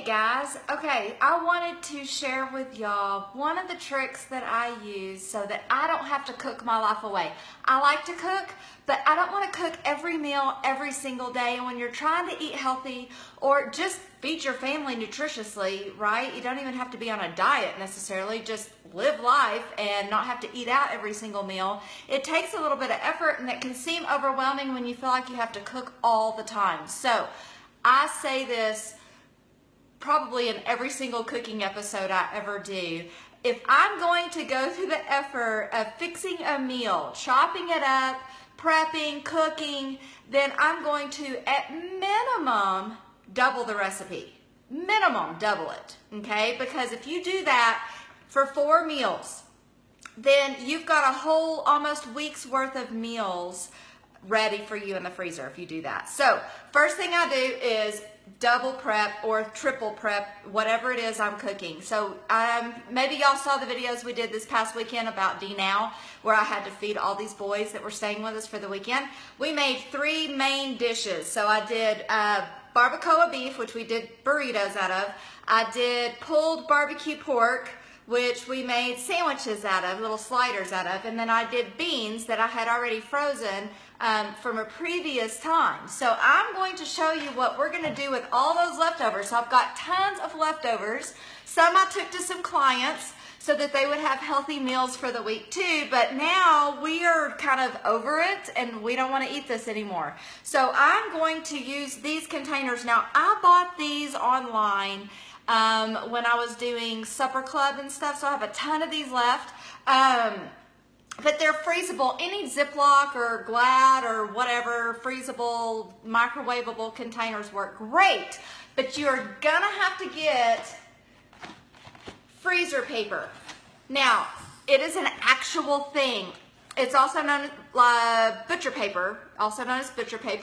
Hey guys, okay, I wanted to share with y'all one of the tricks that I use so that I don't have to cook my life away. I like to cook, but I don't want to cook every meal every single day. And when you're trying to eat healthy or just feed your family nutritiously, right? You don't even have to be on a diet necessarily, just live life and not have to eat out every single meal. It takes a little bit of effort and it can seem overwhelming when you feel like you have to cook all the time. So I say this probably in every single cooking episode I ever do. If I'm going to go through the effort of fixing a meal, chopping it up, prepping, cooking, then I'm going to, at minimum, double the recipe. Minimum, double it, okay? Because if you do that for 4 meals, then you've got a whole almost week's worth of meals ready for you in the freezer if you do that. So first thing I do is double prep or triple prep whatever it is I'm cooking. So maybe y'all saw the videos we did this past weekend about D-Now, where I had to feed all these boys that were staying with us for the weekend. We made 3 main dishes. So I did barbacoa beef, which we did burritos out of. I did pulled barbecue pork, which we made sandwiches out of, little sliders out of, and then I did beans that I had already frozen from a previous time. So I'm going to show you what we're going to do with all those leftovers. So I've got tons of leftovers. Some I took to some clients so that they would have healthy meals for the week too, but now we are kind of over it and we don't want to eat this anymore. So I'm going to use these containers. Now I bought these online when I was doing supper club and stuff, so I have a ton of these left. But they're freezable. Any Ziploc or Glad or whatever freezable, microwavable containers work great. But you're gonna have to get freezer paper. Now, it is an actual thing. It's also known as butcher paper,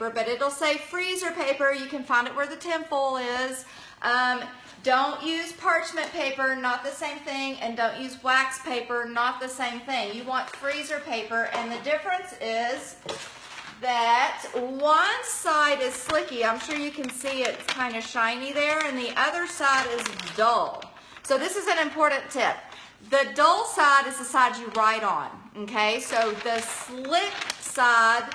but it'll say freezer paper. You can find it where the tinfoil is. Don't use parchment paper, not the same thing, and don't use wax paper, not the same thing. You want freezer paper, and the difference is that one side is slicky. I'm sure you can see it's kind of shiny there, and the other side is dull. So this is an important tip. The dull side is the side you write on, okay? So the slick side,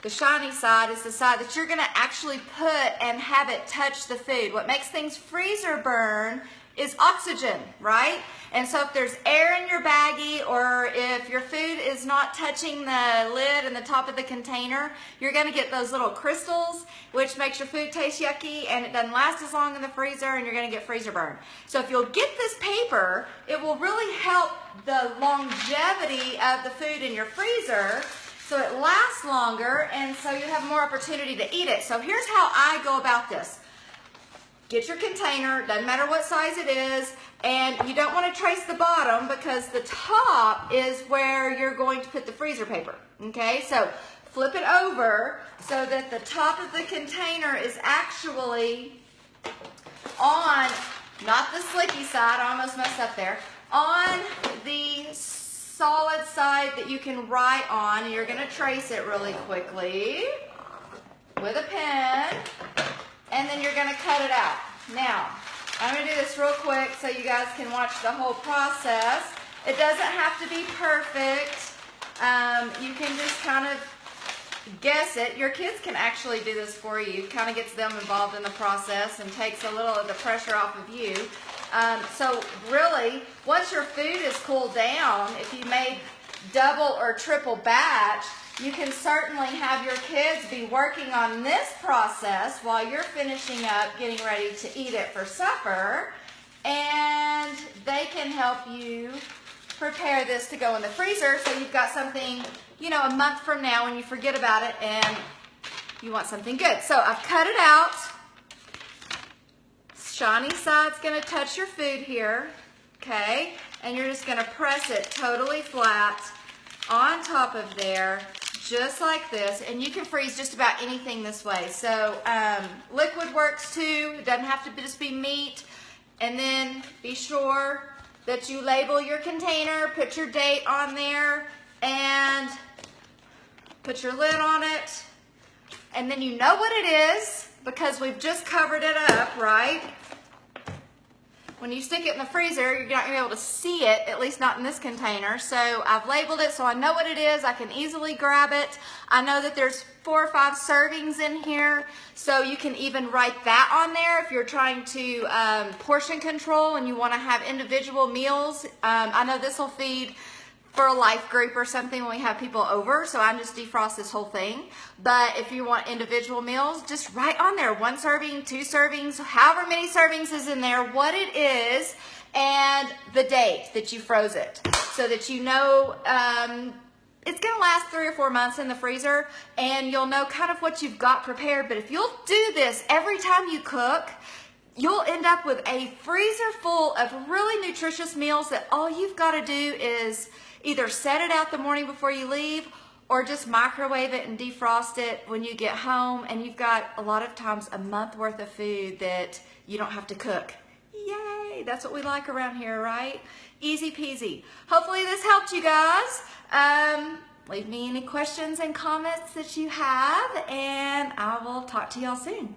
the shiny side, is the side that you're gonna actually put and have it touch the food. What makes things freezer burn is oxygen, right? And so if there's air in your baggie, or if your food is not touching the lid and the top of the container, you're gonna get those little crystals, which makes your food taste yucky, and it doesn't last as long in the freezer, and you're gonna get freezer burn. So if you'll get this paper, it will really help the longevity of the food in your freezer, so it lasts longer, and so you have more opportunity to eat it. So here's how I go about this. Get your container, doesn't matter what size it is, and you don't want to trace the bottom because the top is where you're going to put the freezer paper, okay? So flip it over so that the top of the container is actually on, not the slicky side, I almost messed up there, on the solid side that you can write on. You're going to trace it really quickly with a pen, and then you're going to cut it out. Now, I'm going to do this real quick so you guys can watch the whole process. It doesn't have to be perfect. You can just kind of guess it. Your kids can actually do this for you. It kind of gets them involved in the process and takes a little of the pressure off of you. So really, once your food is cooled down, if you made double or triple batch, you can certainly have your kids be working on this process while you're finishing up getting ready to eat it for supper, and they can help you prepare this to go in the freezer so you've got something, you know, a month from now when you forget about it and you want something good. So I've cut it out. Shiny side's going to touch your food here, okay? And you're just going to press it totally flat on top of there, just like this. And you can freeze just about anything this way. So liquid works too. It doesn't have to just be meat. And then be sure that you label your container, put your date on there, and put your lid on it. And then you know what it is because we've just covered it up, right? when you stick it in the freezer, you're not gonna be able to see it, at least not in this container. So I've labeled it so I know what it is. I can easily grab it. I know that there's 4 or 5 servings in here, so you can even write that on there if you're trying to portion control and you want to have individual meals. I know this will feed for a life group or something when we have people over, so I just defrost this whole thing. But if you want individual meals, just write on there 1 serving, 2 servings, however many servings is in there, what it is, and the date that you froze it, so that you know it's gonna last 3 or 4 months in the freezer, and you'll know kind of what you've got prepared. But if you'll do this every time you cook, you'll end up with a freezer full of really nutritious meals that all you've got to do is either set it out the morning before you leave or just microwave it and defrost it when you get home, and you've got a lot of times a month worth of food that you don't have to cook. Yay, that's what we like around here, right? Easy peasy. Hopefully this helped you guys. Leave me any questions and comments that you have, and I will talk to y'all soon.